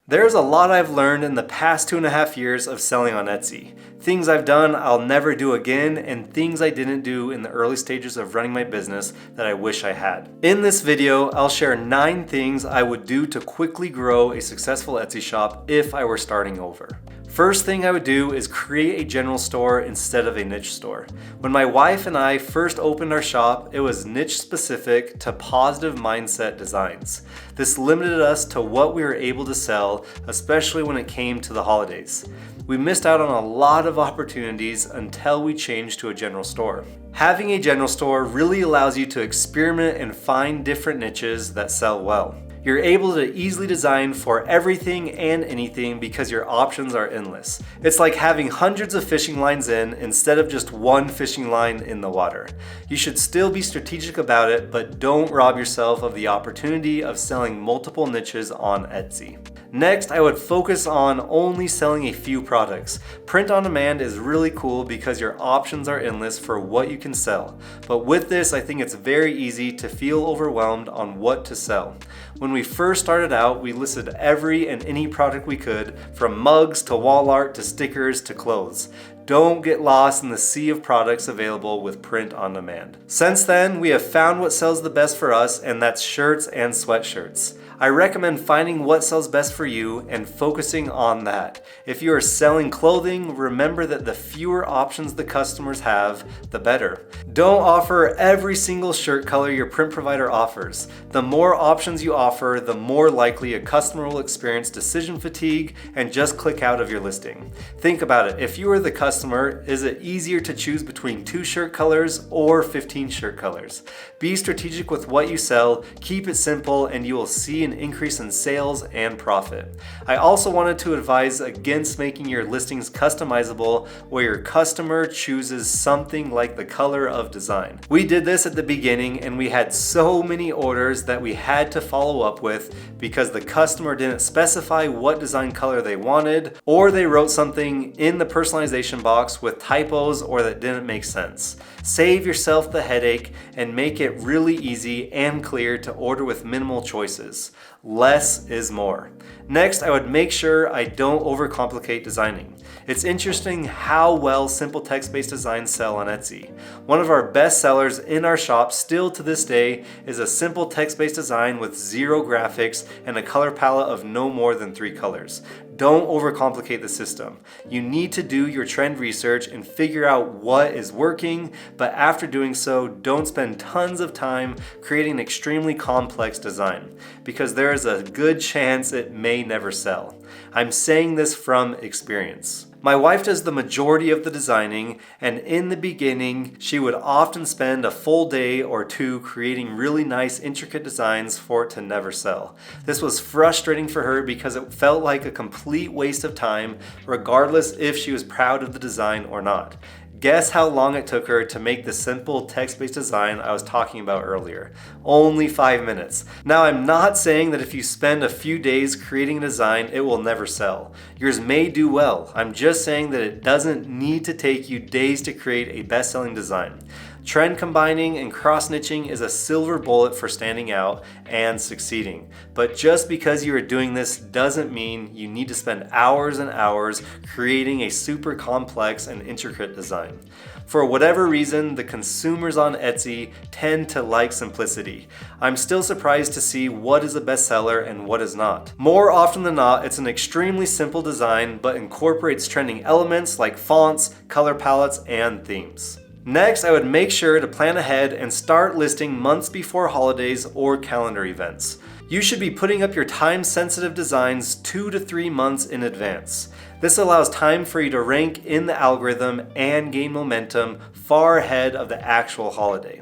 There's a lot I've learned in the past 2.5 years of selling on Etsy. Things I've done I'll never do again, and things I didn't do in the early stages of running my business that I wish I had. In this video, I'll share 9 things I would do to quickly grow a successful Etsy shop if I were starting over. First thing I would do is create a general store instead of a niche store. When my wife and I first opened our shop, it was niche specific to positive mindset designs. This limited us to what we were able to sell, especially when it came to the holidays. We missed out on a lot of opportunities until we changed to a general store. Having a general store really allows you to experiment and find different niches that sell well. You're able to easily design for everything and anything because your options are endless. It's like having hundreds of fishing lines in instead of just one fishing line in the water. You should still be strategic about it, but don't rob yourself of the opportunity of selling multiple niches on Etsy. Next, I would focus on only selling a few products. Print on demand is really cool because your options are endless for what you can sell. But with this, I think it's very easy to feel overwhelmed on what to sell. When we first started out, we listed every and any product we could, from mugs to wall art to stickers to clothes. Don't get lost in the sea of products available with print on demand. Since then, we have found what sells the best for us, and that's shirts and sweatshirts. I recommend finding what sells best for you and focusing on that. If you are selling clothing, remember that the fewer options the customers have, the better. Don't offer every single shirt color your print provider offers. The more options you offer, the more likely a customer will experience decision fatigue and just click out of your listing. Think about it. If you are the customer, is it easier to choose between 2 shirt colors or 15 shirt colors? Be strategic with what you sell, keep it simple, and you will see an increase in sales and profit. I also wanted to advise against making your listings customizable where your customer chooses something like the color of design. We did this at the beginning and we had so many orders that we had to follow up with because the customer didn't specify what design color they wanted, or they wrote something in the personalization box with typos or that didn't make sense. Save yourself the headache and make it really easy and clear to order with minimal choices. Less is more. Next, I would make sure I don't overcomplicate designing. It's interesting how well simple text-based designs sell on Etsy. One of our best sellers in our shop still to this day is a simple text-based design with 0 graphics and a color palette of no more than 3 colors. Don't overcomplicate the system. You need to do your trend research and figure out what is working, but after doing so, don't spend tons of time creating an extremely complex design, because there is a good chance it may never sell. I'm saying this from experience. My wife does the majority of the designing, and in the beginning, she would often spend a full day or 2 creating really nice, intricate designs for it to never sell. This was frustrating for her because it felt like a complete waste of time, regardless if she was proud of the design or not. Guess how long it took her to make the simple text-based design I was talking about earlier? Only 5 minutes. Now, I'm not saying that if you spend a few days creating a design, it will never sell. Yours may do well. I'm just saying that it doesn't need to take you days to create a best-selling design. Trend combining and cross-niching is a silver bullet for standing out and succeeding. But just because you are doing this doesn't mean you need to spend hours and hours creating a super complex and intricate design. For whatever reason, the consumers on Etsy tend to like simplicity. I'm still surprised to see what is a bestseller and what is not. More often than not, it's an extremely simple design but incorporates trending elements like fonts, color palettes, and themes. Next, I would make sure to plan ahead and start listing months before holidays or calendar events. You should be putting up your time-sensitive designs 2 to 3 months in advance. This allows time for you to rank in the algorithm and gain momentum far ahead of the actual holiday.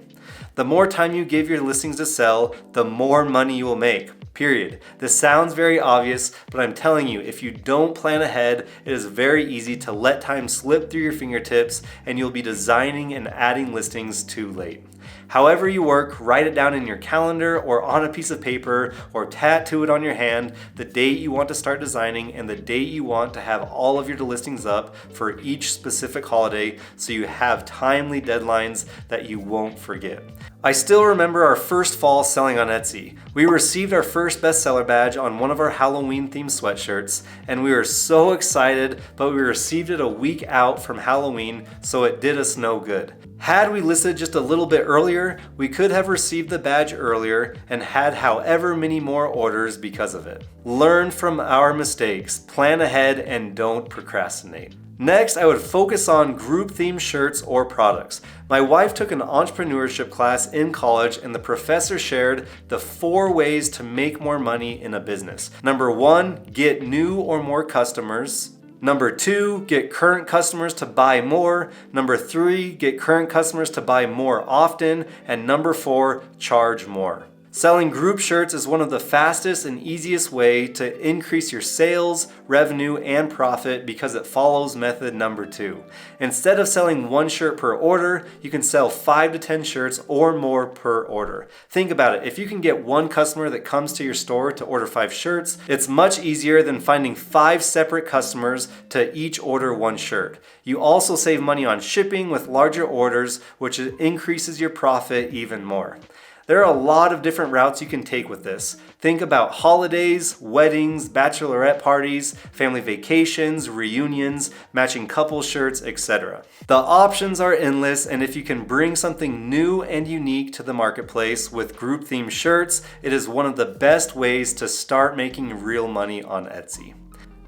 The more time you give your listings to sell, the more money you will make. Period. This sounds very obvious, but I'm telling you, if you don't plan ahead, it is very easy to let time slip through your fingertips and you'll be designing and adding listings too late. However you work, write it down in your calendar or on a piece of paper or tattoo it on your hand the date you want to start designing and the date you want to have all of your listings up for each specific holiday so you have timely deadlines that you won't forget. I still remember our first fall selling on Etsy. We received our first bestseller badge on one of our Halloween themed sweatshirts, and we were so excited, but we received it a week out from Halloween, so it did us no good. Had we listed just a little bit earlier, we could have received the badge earlier and had however many more orders because of it. Learn from our mistakes, plan ahead, and don't procrastinate. Next, I would focus on group themed shirts or products. My wife took an entrepreneurship class in college, and the professor shared the 4 ways to make more money in a business. Number 1, get new or more customers. Number 2, get current customers to buy more. Number 3, get current customers to buy more often. And number 4, charge more. Selling group shirts is one of the fastest and easiest way to increase your sales, revenue, and profit because it follows method number 2. Instead of selling 1 shirt per order, you can sell 5 to 10 shirts or more per order. Think about it. If you can get 1 customer that comes to your store to order 5 shirts, it's much easier than finding 5 separate customers to each order 1 shirt. You also save money on shipping with larger orders, which increases your profit even more. There are a lot of different routes you can take with this. Think about holidays, weddings, bachelorette parties, family vacations, reunions, matching couple shirts, etc. The options are endless, and if you can bring something new and unique to the marketplace with group themed shirts, it is one of the best ways to start making real money on Etsy.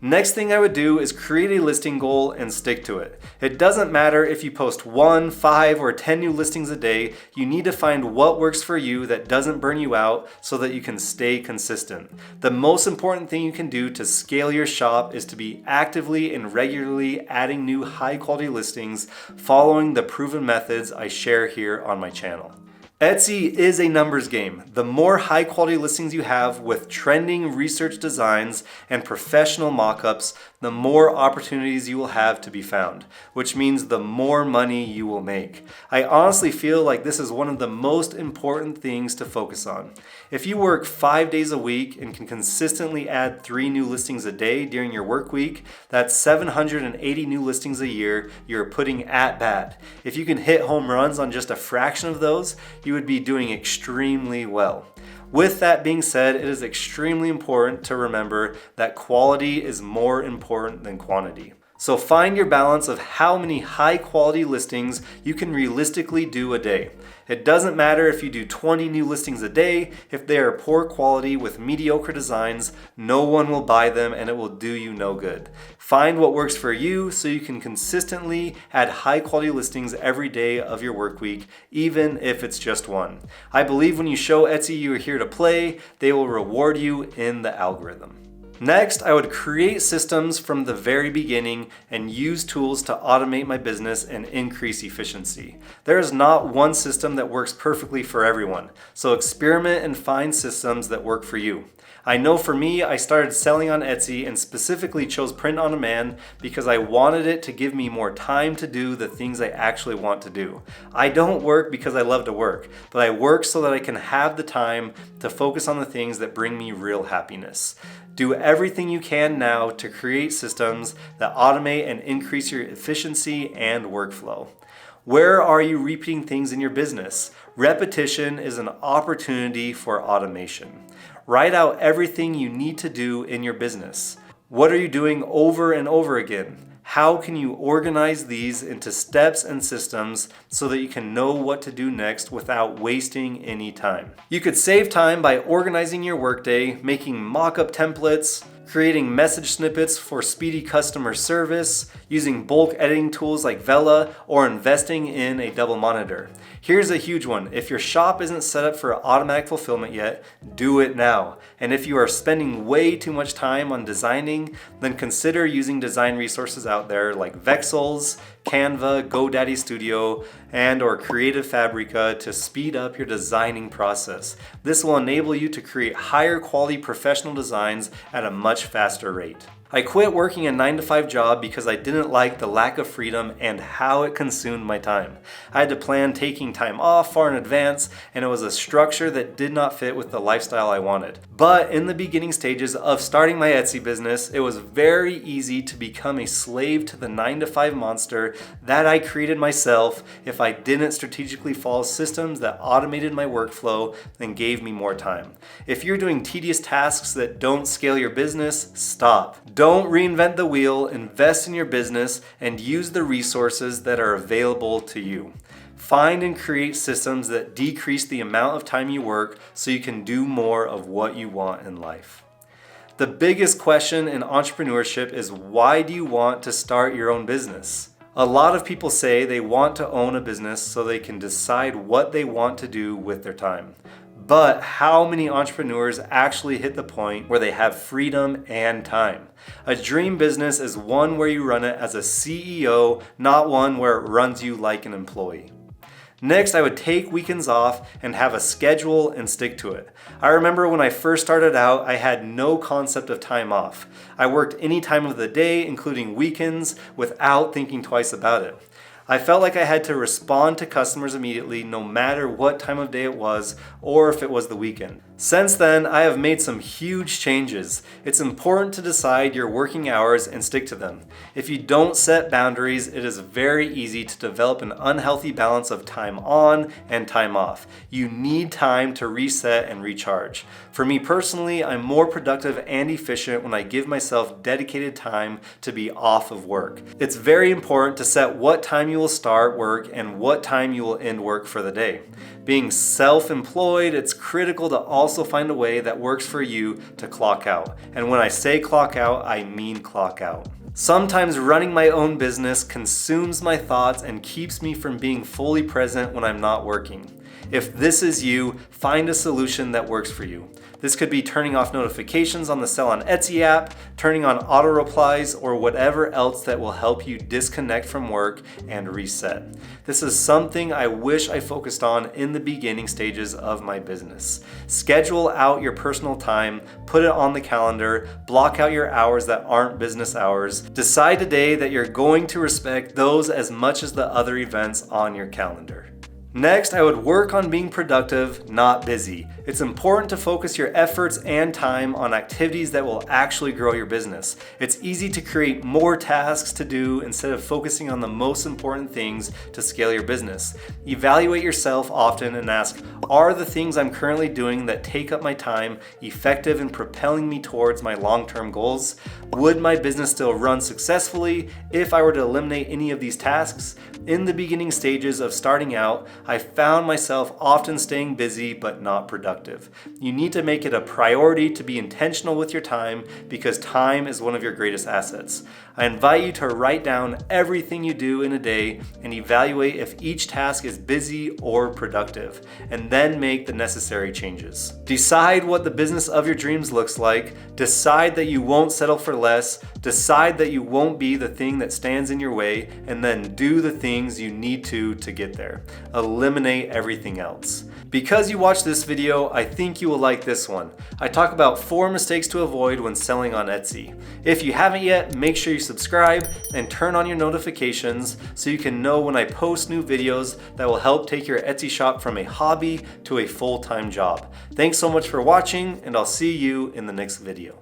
Next thing I would do is create a listing goal and stick to it. It doesn't matter if you post 1, 5, or 10 new listings a day, you need to find what works for you that doesn't burn you out so that you can stay consistent. The most important thing you can do to scale your shop is to be actively and regularly adding new high quality listings following the proven methods I share here on my channel. Etsy is a numbers game. The more high quality listings you have with trending research designs and professional mockups, the more opportunities you will have to be found, which means the more money you will make. I honestly feel like this is one of the most important things to focus on. If you work 5 days a week and can consistently add 3 new listings a day during your work week, that's 780 new listings a year you're putting at bat. If you can hit home runs on just a fraction of those, you would be doing extremely well. With that being said, it is extremely important to remember that quality is more important than quantity. So find your balance of how many high quality listings you can realistically do a day. It doesn't matter if you do 20 new listings a day, if they are poor quality with mediocre designs, no one will buy them and it will do you no good. Find what works for you so you can consistently add high quality listings every day of your work week, even if it's just 1. I believe when you show Etsy you are here to play, they will reward you in the algorithm. Next, I would create systems from the very beginning and use tools to automate my business and increase efficiency. There is not one system that works perfectly for everyone, so experiment and find systems that work for you. I know for me, I started selling on Etsy and specifically chose print on demand because I wanted it to give me more time to do the things I actually want to do. I don't work because I love to work, but I work so that I can have the time to focus on the things that bring me real happiness. Do everything you can now to create systems that automate and increase your efficiency and workflow. Where are you repeating things in your business? Repetition is an opportunity for automation. Write out everything you need to do in your business. What are you doing over and over again? How can you organize these into steps and systems so that you can know what to do next without wasting any time? You could save time by organizing your workday, making mock-up templates, creating message snippets for speedy customer service, using bulk editing tools like Vela, or investing in a double monitor. Here's a huge one. If your shop isn't set up for automatic fulfillment yet, do it now. And if you are spending way too much time on designing, then consider using design resources out there like Vexels, Canva, GoDaddy Studio, and or Creative Fabrica to speed up your designing process. This will enable you to create higher quality professional designs at a much faster rate. I quit working a 9-to-5 job because I didn't like the lack of freedom and how it consumed my time. I had to plan taking time off far in advance, and it was a structure that did not fit with the lifestyle I wanted. But in the beginning stages of starting my Etsy business, it was very easy to become a slave to the 9-to-5 monster that I created myself if I didn't strategically follow systems that automated my workflow and gave me more time. If you're doing tedious tasks that don't scale your business, stop. Don't reinvent the wheel, invest in your business, and use the resources that are available to you. Find and create systems that decrease the amount of time you work so you can do more of what you want in life. The biggest question in entrepreneurship is, why do you want to start your own business? A lot of people say they want to own a business so they can decide what they want to do with their time. But how many entrepreneurs actually hit the point where they have freedom and time? A dream business is one where you run it as a CEO, not one where it runs you like an employee. Next, I would take weekends off and have a schedule and stick to it. I remember when I first started out, I had no concept of time off. I worked any time of the day, including weekends, without thinking twice about it. I felt like I had to respond to customers immediately, no matter what time of day it was or if it was the weekend. Since then, I have made some huge changes. It's important to decide your working hours and stick to them. If you don't set boundaries, it is very easy to develop an unhealthy balance of time on and time off. You need time to reset and recharge. For me personally, I'm more productive and efficient when I give myself dedicated time to be off of work. It's very important to set what time you will start work and what time you will end work for the day. Being self-employed, it's critical to also find a way that works for you to clock out. And when I say clock out, I mean clock out. Sometimes running my own business consumes my thoughts and keeps me from being fully present when I'm not working. If this is you, find a solution that works for you. This could be turning off notifications on the Sell on Etsy app, turning on auto replies, or whatever else that will help you disconnect from work and reset. This is something I wish I focused on in the beginning stages of my business. Schedule out your personal time, put it on the calendar, block out your hours that aren't business hours. Decide today that you're going to respect those as much as the other events on your calendar. Next, I would work on being productive, not busy. It's important to focus your efforts and time on activities that will actually grow your business. It's easy to create more tasks to do instead of focusing on the most important things to scale your business. Evaluate yourself often and ask, are the things I'm currently doing that take up my time effective in propelling me towards my long-term goals? Would my business still run successfully if I were to eliminate any of these tasks? In the beginning stages of starting out, I found myself often staying busy but not productive. You need to make it a priority to be intentional with your time because time is one of your greatest assets. I invite you to write down everything you do in a day and evaluate if each task is busy or productive, and then make the necessary changes. Decide what the business of your dreams looks like. Decide that you won't settle for less. Decide that you won't be the thing that stands in your way, and then do the things you need to get there. Eliminate everything else. Because you watched this video, I think you will like this one. I talk about 4 mistakes to avoid when selling on Etsy. If you haven't yet, make sure you subscribe and turn on your notifications so you can know when I post new videos that will help take your Etsy shop from a hobby to a full-time job. Thanks so much for watching, and I'll see you in the next video.